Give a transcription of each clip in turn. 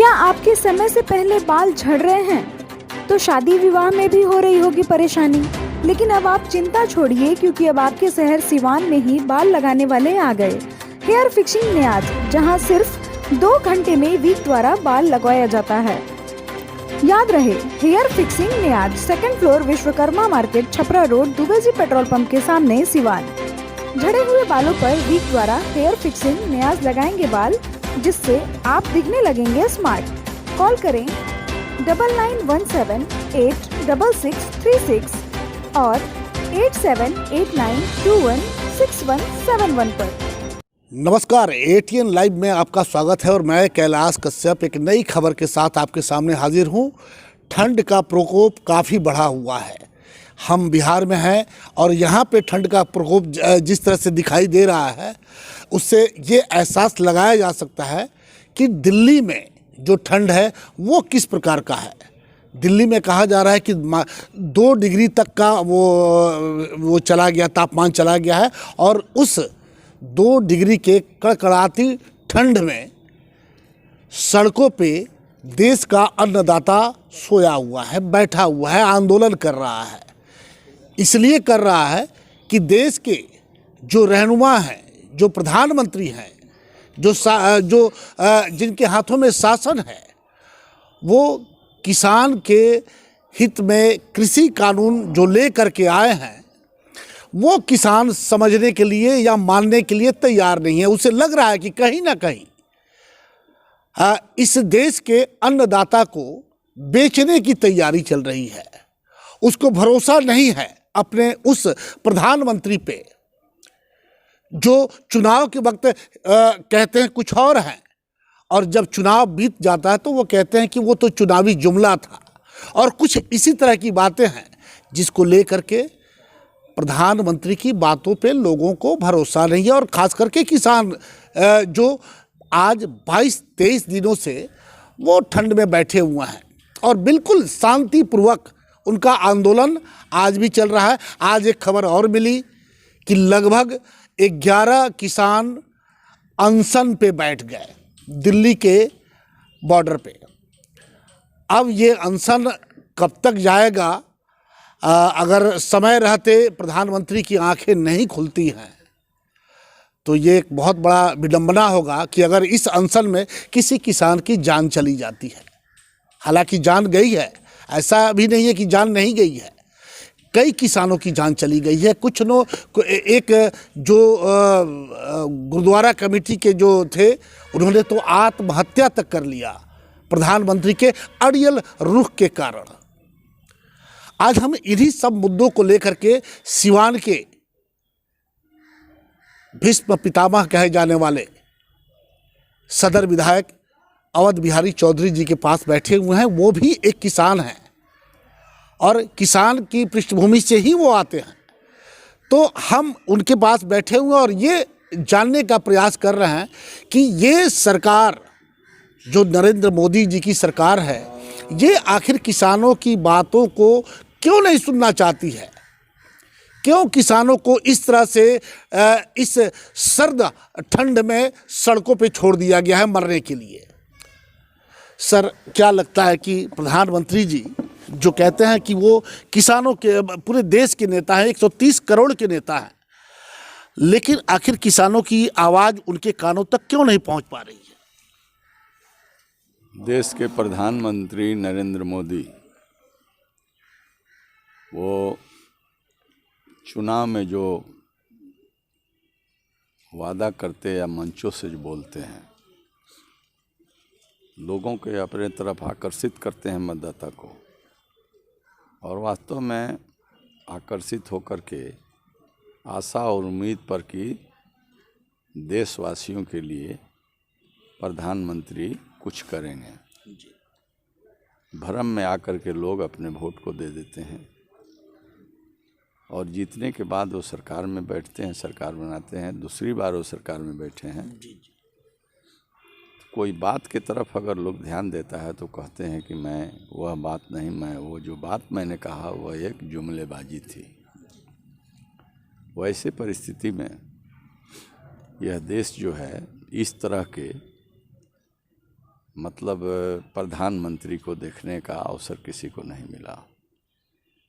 क्या आपके समय से पहले बाल झड़ रहे हैं? तो शादी विवाह में भी हो रही होगी परेशानी। लेकिन अब आप चिंता छोड़िए, क्योंकि अब आपके शहर सिवान में ही बाल लगाने वाले आ गए। हेयर फिक्सिंग नियाज, जहां सिर्फ 2 घंटे में वीक द्वारा बाल लगवाया जाता है। याद रहे, hair fixing Niyaz, 2nd floor, Vishwakarma market, Chhapra road, Dubey ji petrol pump के सामने, सिवान। झड़े हुए बालों पर वीक द्वारा हेयर फिक्सिंग नियाज लगाएंगे बाल, जिससे आप दिखने लगेंगे स्मार्ट। कॉल करें 9917866636 और 8789216171 पर। नमस्कार, ATN लाइव में आपका स्वागत है और मैं कैलाश कश्यप एक नई खबर के साथ आपके सामने हाजिर हूँ। ठंड का प्रकोप काफ़ी बढ़ा हुआ है। हम बिहार में हैं और यहाँ पे ठंड का प्रकोप जिस तरह से दिखाई दे रहा है, उससे ये एहसास लगाया जा सकता है कि दिल्ली में जो ठंड है वो किस प्रकार का है। दिल्ली में कहा जा रहा है कि 2 डिग्री तक का वो चला गया, तापमान चला गया है और उस 2 डिग्री के कड़कड़ाती ठंड में सड़कों पे देश का अन्नदाता सोया हुआ है, बैठा हुआ है, आंदोलन कर रहा है। इसलिए कर रहा है कि देश के जो रहनुमा हैं, जो प्रधानमंत्री हैं, जिनके हाथों में शासन है, वो किसान के हित में कृषि कानून जो ले करके आए हैं, वो किसान समझने के लिए या मानने के लिए तैयार नहीं है। उसे लग रहा है कि कहीं ना कहीं इस देश के अन्नदाता को बेचने की तैयारी चल रही है। उसको भरोसा नहीं है अपने उस प्रधानमंत्री पे, जो चुनाव के वक्त कहते हैं कुछ और हैं और जब चुनाव बीत जाता है तो वो कहते हैं कि वो तो चुनावी जुमला था। और कुछ इसी तरह की बातें हैं जिसको लेकर के प्रधानमंत्री की बातों पे लोगों को भरोसा नहीं है। और ख़ास करके किसान जो आज 22-23 दिनों से वो ठंड में बैठे हुए हैं और बिल्कुल शांतिपूर्वक उनका आंदोलन आज भी चल रहा है। आज एक खबर और मिली कि लगभग 11 किसान अनशन पे बैठ गए दिल्ली के बॉर्डर पे। अब ये अनशन कब तक जाएगा? अगर समय रहते प्रधानमंत्री की आंखें नहीं खुलती हैं तो ये एक बहुत बड़ा विडंबना होगा कि अगर इस अनशन में किसी किसान की जान चली जाती है। हालांकि जान गई है, ऐसा भी नहीं है कि जान नहीं गई है। कई किसानों की जान चली गई है। एक जो गुरुद्वारा कमेटी के जो थे, उन्होंने तो आत्महत्या तक कर लिया प्रधानमंत्री के अड़ियल रुख के कारण। आज हम इन्हीं सब मुद्दों को लेकर के सिवान के भीष्म पितामह कहे जाने वाले सदर विधायक अवध बिहारी चौधरी जी के पास बैठे हुए हैं। वो भी एक किसान हैं और किसान की पृष्ठभूमि से ही वो आते हैं। तो हम उनके पास बैठे हुए हैं और ये जानने का प्रयास कर रहे हैं कि ये सरकार जो नरेंद्र मोदी जी की सरकार है, ये आखिर किसानों की बातों को क्यों नहीं सुनना चाहती है? क्यों किसानों को इस तरह से इस सर्द ठंड में सड़कों पे छोड़ दिया गया है मरने के लिए? सर, क्या लगता है कि प्रधानमंत्री जी जो कहते हैं कि वो किसानों के पूरे देश के नेता हैं, 130 करोड़ के नेता हैं, लेकिन आखिर किसानों की आवाज़ उनके कानों तक क्यों नहीं पहुंच पा रही है? देश के प्रधानमंत्री नरेंद्र मोदी वो चुनाव में जो वादा करते या मंचों से जो बोलते हैं, लोगों के अपने तरफ आकर्षित करते हैं मतदाता को, और वास्तव में आकर्षित होकर के आशा और उम्मीद पर कि देशवासियों के लिए प्रधानमंत्री कुछ करेंगे, भ्रम में आकर के लोग अपने वोट को दे देते हैं और जीतने के बाद वो सरकार में बैठते हैं, सरकार बनाते हैं। दूसरी बार वो सरकार में बैठे हैं, कोई बात की तरफ अगर लोग ध्यान देता है तो कहते हैं कि मैं वह बात नहीं, मैं वो जो बात मैंने कहा वह एक जुमलेबाजी थी। वैसे परिस्थिति में यह देश जो है इस तरह के मतलब प्रधानमंत्री को देखने का अवसर किसी को नहीं मिला।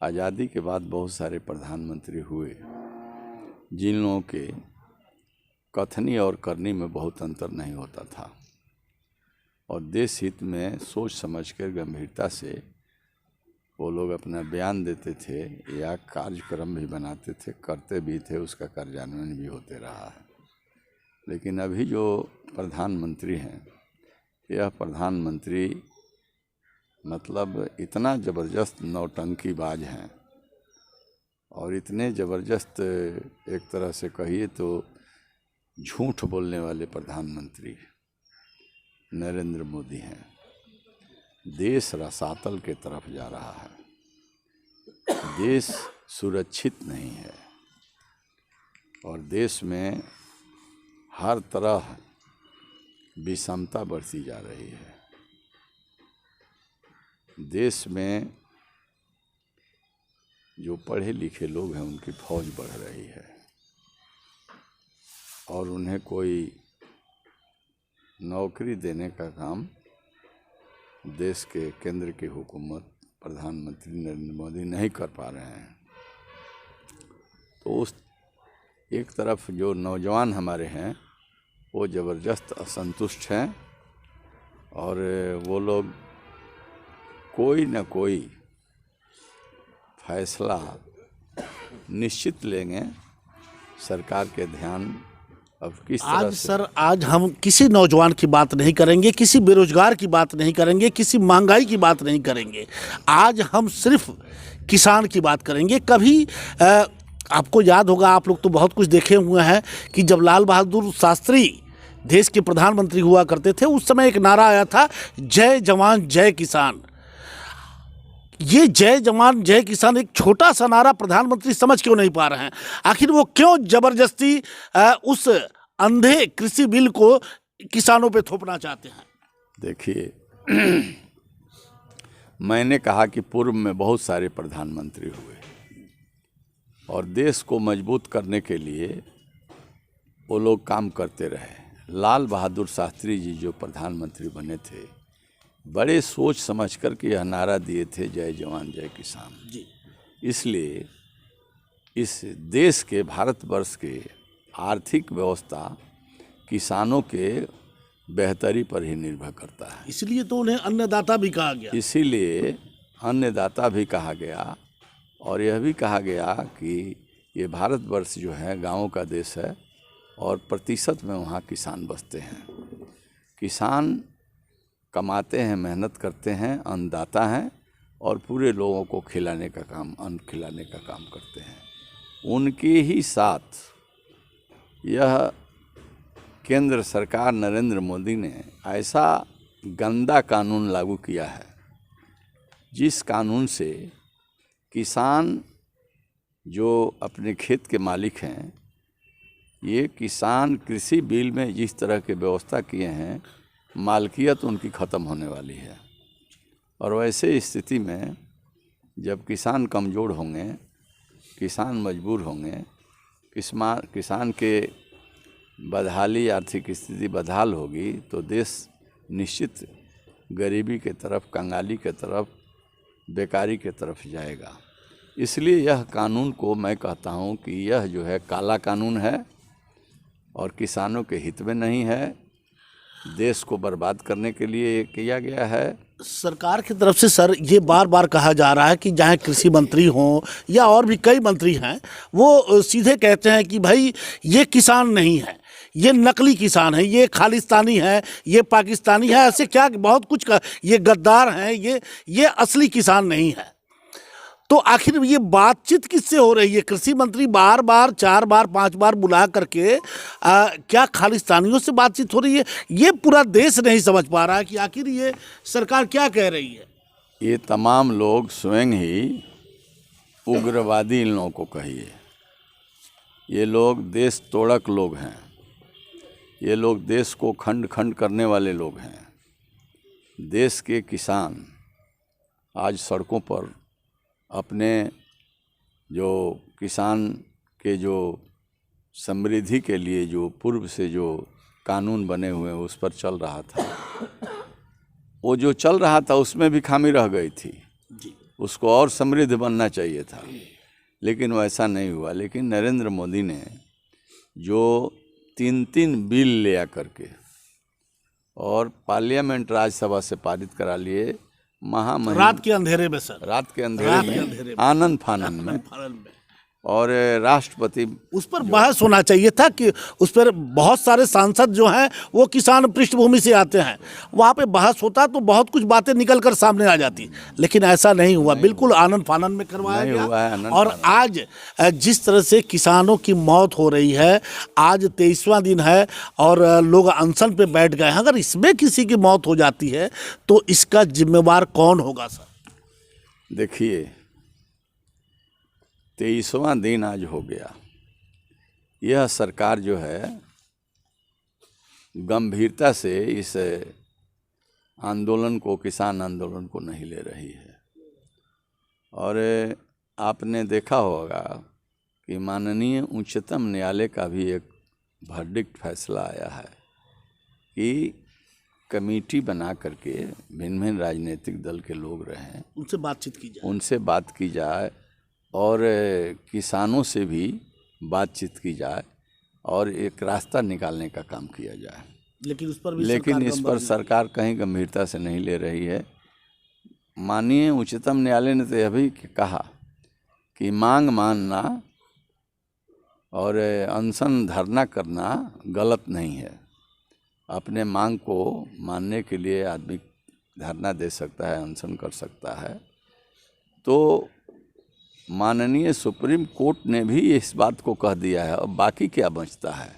आज़ादी के बाद बहुत सारे प्रधानमंत्री हुए जिन लोगों के कथनी और करनी में बहुत अंतर नहीं होता था और देश हित में सोच समझकर गंभीरता से वो लोग अपना बयान देते थे या कार्यक्रम भी बनाते थे, करते भी थे, उसका कार्यान्वयन भी होते रहा है। लेकिन अभी जो प्रधानमंत्री हैं, यह प्रधानमंत्री मतलब इतना ज़बरदस्त नौटंकीबाज हैं और इतने ज़बरदस्त एक तरह से कहिए तो झूठ बोलने वाले प्रधानमंत्री नरेंद्र मोदी हैं। देश रसातल के तरफ जा रहा है, देश सुरक्षित नहीं है और देश में हर तरह विषमता बढ़ती जा रही है। देश में जो पढ़े लिखे लोग हैं उनकी फौज बढ़ रही है और उन्हें कोई नौकरी देने का काम देश के केंद्र की हुकूमत प्रधानमंत्री नरेंद्र मोदी नहीं कर पा रहे हैं। तो उस एक तरफ जो नौजवान हमारे हैं वो ज़बरदस्त असंतुष्ट हैं और वो लोग कोई न कोई फैसला निश्चित लेंगे। सरकार के ध्यान अब किस तरह आज से सर, आज हम किसी नौजवान की बात नहीं करेंगे, किसी बेरोजगार की बात नहीं करेंगे, किसी महंगाई की बात नहीं करेंगे। आज हम सिर्फ किसान की बात करेंगे। कभी आपको याद होगा, आप लोग तो बहुत कुछ देखे हुए हैं कि जब लाल बहादुर शास्त्री देश के प्रधानमंत्री हुआ करते थे उस समय एक नारा आया था, जय जवान जय किसान। ये जय जवान जय किसान एक छोटा सा नारा प्रधानमंत्री समझ क्यों नहीं पा रहे हैं? आखिर वो क्यों जबरदस्ती उस अंधे कृषि बिल को किसानों पे थोपना चाहते हैं? देखिए, मैंने कहा कि पूर्व में बहुत सारे प्रधानमंत्री हुए और देश को मजबूत करने के लिए वो लोग काम करते रहे। लाल बहादुर शास्त्री जी जो प्रधानमंत्री बने थे, बड़े सोच समझ कर के यह नारा दिए थे, जय जवान जय किसान जी। इसलिए इस देश के, भारतवर्ष के आर्थिक व्यवस्था किसानों के बेहतरी पर ही निर्भर करता है। इसलिए तो उन्हें अन्नदाता भी कहा गया। इसीलिए अन्नदाता भी कहा गया और यह भी कहा गया कि ये भारतवर्ष जो है गाँवों का देश है और प्रतिशत में वहाँ किसान बसते हैं। किसान कमाते हैं, मेहनत करते हैं, अन्नदाता हैं और पूरे लोगों को खिलाने का काम, अन्न खिलाने का काम करते हैं। उनके ही साथ यह केंद्र सरकार नरेंद्र मोदी ने ऐसा गंदा कानून लागू किया है जिस कानून से किसान जो अपने खेत के मालिक हैं, ये किसान कृषि बिल में जिस तरह के व्यवस्था किए हैं, मालकियत उनकी ख़त्म होने वाली है। और वैसे स्थिति में जब किसान कमज़ोर होंगे, किसान मजबूर होंगे, किसान के बदहाली, आर्थिक स्थिति बदहाल होगी तो देश निश्चित गरीबी के तरफ, कंगाली के तरफ, बेकारी के तरफ जाएगा। इसलिए यह कानून को मैं कहता हूँ कि यह जो है काला कानून है और किसानों के हित में नहीं है, देश को बर्बाद करने के लिए किया गया है। सरकार की तरफ से सर ये बार बार कहा जा रहा है कि चाहे कृषि मंत्री हों या और भी कई मंत्री हैं, वो सीधे कहते हैं कि भाई ये किसान नहीं है, ये नकली किसान है, ये खालिस्तानी है, ये पाकिस्तानी है, ऐसे क्या बहुत कुछ का, ये गद्दार हैं, ये असली किसान नहीं है। तो आखिर ये बातचीत किससे हो रही है? कृषि मंत्री बार बार 4 बार 5 बार बुला करके क्या खालिस्तानियों से बातचीत हो रही है? ये पूरा देश नहीं समझ पा रहा है कि आखिर ये सरकार क्या कह रही है। ये तमाम लोग स्वयं ही उग्रवादी इन लोगों को कहिए। ये लोग देश तोड़क लोग हैं, ये लोग देश को खंड खंड करने वाले लोग हैं। देश के किसान आज सड़कों पर अपने जो किसान के जो समृद्धि के लिए जो पूर्व से जो कानून बने हुए हैं उस पर चल रहा था। वो जो चल रहा था उसमें भी खामी रह गई थी, जी। उसको और समृद्ध बनना चाहिए था, लेकिन वैसा नहीं हुआ। लेकिन नरेंद्र मोदी ने जो 3 बिल ले आकर के और पार्लियामेंट राज्यसभा से पारित करा लिए, रात के अंधेरे में सर, रात के अंधेरे में आनंद फानन में, और राष्ट्रपति उस पर बहस होना चाहिए था कि उस पर बहुत सारे सांसद जो हैं वो किसान पृष्ठभूमि से आते हैं, वहाँ पे बहस होता तो बहुत कुछ बातें निकल कर सामने आ जाती, लेकिन ऐसा नहीं हुआ, बिल्कुल आनंद फानन में करवाया गया। और आज जिस तरह से किसानों की मौत हो रही है, आज 23वां दिन है और लोग अनशन पे बैठ गए हैं, अगर इसमें किसी की मौत हो जाती है तो इसका जिम्मेवार कौन होगा सर? देखिए, 23वां दिन आज हो गया। यह सरकार जो है गंभीरता से इस आंदोलन को, किसान आंदोलन को नहीं ले रही है। और आपने देखा होगा कि माननीय उच्चतम न्यायालय का भी एक वर्डिक्ट फैसला आया है कि कमेटी बना करके भिन्न भिन्न राजनीतिक दल के लोग रहें, उनसे बात की जाए और किसानों से भी बातचीत की जाए और एक रास्ता निकालने का काम किया जाए। लेकिन इस पर सरकार कहीं गंभीरता से नहीं ले रही है। माननीय उच्चतम न्यायालय ने तो यह भी कहा कि मांग मानना और अनशन धरना करना गलत नहीं है। अपने मांग को मानने के लिए आदमी धरना दे सकता है, अनशन कर सकता है। तो माननीय सुप्रीम कोर्ट ने भी इस बात को कह दिया है, अब बाकी क्या बचता है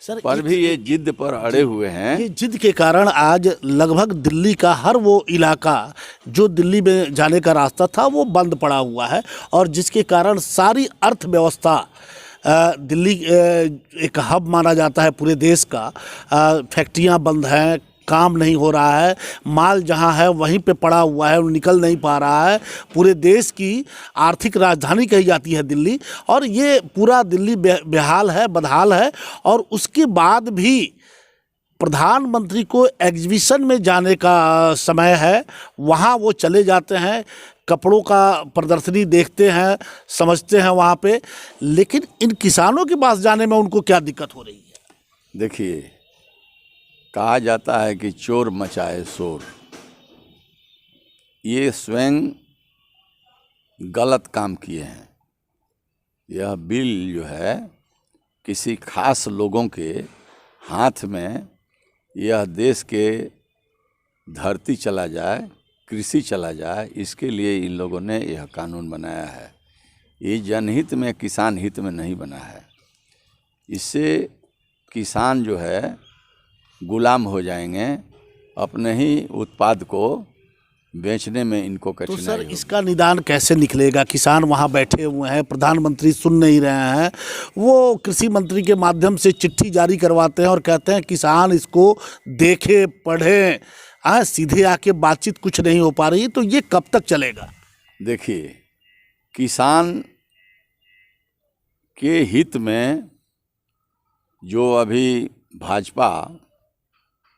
सर? पर भी ये जिद पर अड़े हुए हैं। ये जिद के कारण आज लगभग दिल्ली का हर वो इलाका जो दिल्ली में जाने का रास्ता था वो बंद पड़ा हुआ है, और जिसके कारण सारी अर्थव्यवस्था, दिल्ली एक हब माना जाता है पूरे देश का, फैक्ट्रियां बंद हैं, काम नहीं हो रहा है, माल जहां है वहीं पे पड़ा हुआ है, निकल नहीं पा रहा है। पूरे देश की आर्थिक राजधानी कही जाती है दिल्ली, और ये पूरा दिल्ली बेहाल है, बदहाल है। और उसके बाद भी प्रधानमंत्री को एग्जीबिशन में जाने का समय है, वहाँ वो चले जाते हैं, कपड़ों का प्रदर्शनी देखते हैं, समझते हैं वहाँ पे, लेकिन इन किसानों के पास जाने में उनको क्या दिक्कत हो रही है? देखिए, कहा जाता है कि चोर मचाए शोर। ये स्वयं गलत काम किए हैं। यह बिल जो है किसी खास लोगों के हाथ में यह देश के धरती चला जाए, कृषि चला जाए, इसके लिए इन लोगों ने यह कानून बनाया है। ये जनहित में, किसान हित में नहीं बना है। इससे किसान जो है गुलाम हो जाएंगे, अपने ही उत्पाद को बेचने में इनको कठिनाई होगी। तो सर, इसका निदान कैसे निकलेगा? किसान वहाँ बैठे हुए हैं, प्रधानमंत्री सुन नहीं रहे हैं, वो कृषि मंत्री के माध्यम से चिट्ठी जारी करवाते हैं और कहते हैं किसान इसको देखे, पढ़े, सीधे आके बातचीत कुछ नहीं हो पा रही। तो ये कब तक चलेगा? देखिए, किसान के हित में जो अभी भाजपा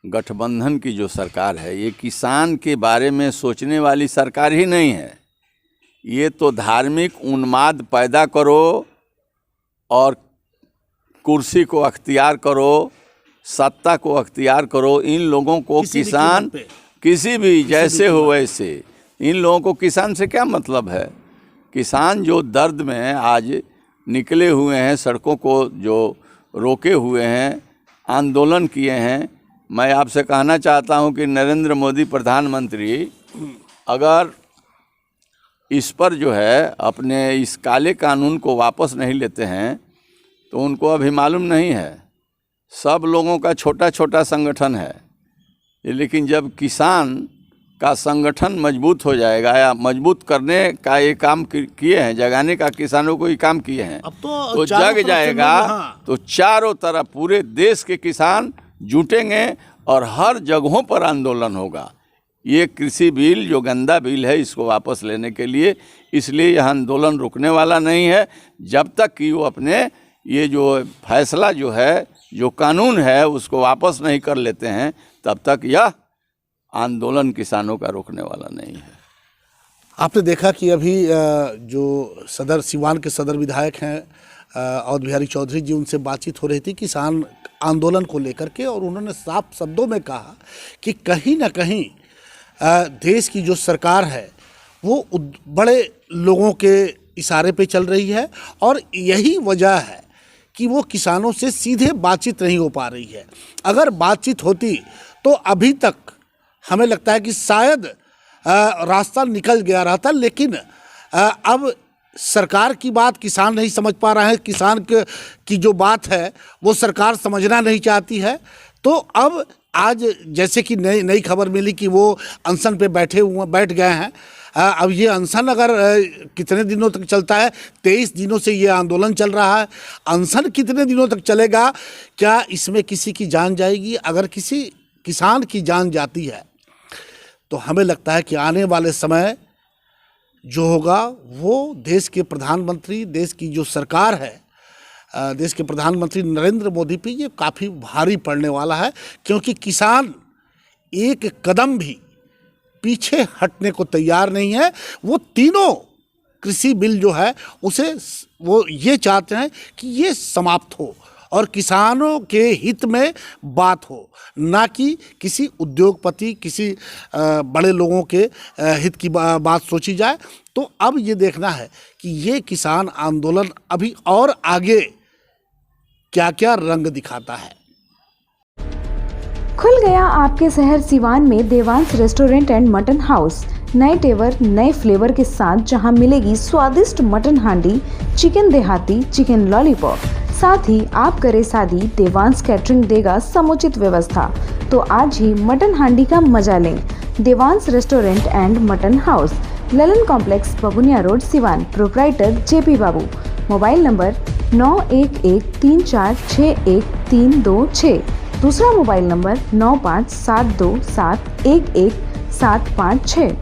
गठबंधन की जो सरकार है, ये किसान के बारे में सोचने वाली सरकार ही नहीं है। ये तो धार्मिक उन्माद पैदा करो और कुर्सी को अख्तियार करो, सत्ता को अख्तियार करो। इन लोगों को किसान किसी भी जैसे हो वैसे, इन लोगों को किसान से क्या मतलब है? किसान जो दर्द में आज निकले हुए हैं, सड़कों को जो रोके हुए हैं, आंदोलन किए हैं, मैं आपसे कहना चाहता हूं कि नरेंद्र मोदी प्रधानमंत्री अगर इस पर जो है अपने इस काले कानून को वापस नहीं लेते हैं तो उनको अभी मालूम नहीं है। सब लोगों का छोटा छोटा संगठन है, लेकिन जब किसान का संगठन मजबूत हो जाएगा या मजबूत करने का ये काम किए हैं, जगाने का किसानों को ये काम किए हैं, अब तो जग जाएगा। तो चारों तरफ पूरे देश के किसान जुटेंगे और हर जगहों पर आंदोलन होगा। ये कृषि बिल जो गंदा बिल है, इसको वापस लेने के लिए, इसलिए यह आंदोलन रुकने वाला नहीं है जब तक कि वो अपने ये जो फैसला जो है, जो कानून है, उसको वापस नहीं कर लेते हैं, तब तक यह आंदोलन किसानों का रोकने वाला नहीं है। आपने देखा कि अभी जो सिवान के सदर विधायक हैं अवध बिहारी चौधरी जी, उनसे बातचीत हो रही थी किसान आंदोलन को लेकर के, और उन्होंने साफ शब्दों में कहा कि कहीं ना कहीं देश की जो सरकार है वो बड़े लोगों के इशारे पे चल रही है, और यही वजह है कि वो किसानों से सीधे बातचीत नहीं हो पा रही है। अगर बातचीत होती तो अभी तक हमें लगता है कि शायद रास्ता निकल गया रहता, लेकिन अब सरकार की बात किसान नहीं समझ पा रहा है, किसान की जो बात है वो सरकार समझना नहीं चाहती है। तो अब आज जैसे कि नई खबर मिली कि वो अनशन पे बैठ गए हैं। अब ये अनशन अगर कितने दिनों तक चलता है, 23 दिनों से ये आंदोलन चल रहा है, अनशन कितने दिनों तक चलेगा, क्या इसमें किसी की जान जाएगी? अगर किसी किसान की जान जाती है तो हमें लगता है कि आने वाले समय जो होगा वो देश के प्रधानमंत्री, देश की जो सरकार है, देश के प्रधानमंत्री नरेंद्र मोदी पे ये काफ़ी भारी पड़ने वाला है, क्योंकि किसान एक कदम भी पीछे हटने को तैयार नहीं है। वो तीनों कृषि बिल जो है उसे वो ये चाहते हैं कि ये समाप्त हो और किसानों के हित में बात हो, ना कि किसी उद्योगपति, किसी बड़े लोगों के हित की बात सोची जाए। तो अब ये देखना है कि ये किसान आंदोलन अभी और आगे क्या क्या रंग दिखाता है। खुल गया आपके शहर सिवान में Devansh restaurant and mutton house, नए तेवर नए फ्लेवर के साथ, जहां मिलेगी स्वादिष्ट मटन हांडी, चिकन देहाती, चिकन लॉलीपॉप। साथ ही आप करे शादी, देवांश कैटरिंग देगा समुचित व्यवस्था। तो आज ही मटन हांडी का मजा लें। Devansh restaurant and mutton house, Lalan complex, Baguniya road, Siwan. Proprietor JP Babu. Mobile number 9113461326। दूसरा मोबाइल नंबर 9572711756।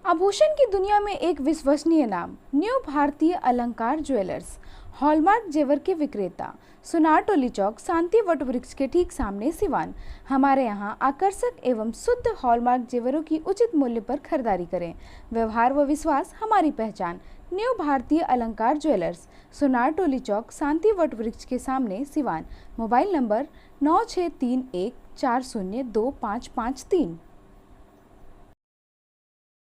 आभूषण की दुनिया में एक विश्वसनीय नाम, न्यू भारतीय अलंकार ज्वेलर्स, हॉलमार्क जेवर के विक्रेता, सुनार टोली चौक, शांति वट वृक्ष के ठीक सामने, सिवान। हमारे यहाँ आकर्षक एवं शुद्ध हॉलमार्क जेवरों की उचित मूल्य पर खरीदारी करें। व्यवहार व विश्वास हमारी पहचान। न्यू भारतीय अलंकार ज्वेलर्स, सुनार टोली चौक, शांति वट वृक्ष के सामने, सिवान। Mobile number 9631402553।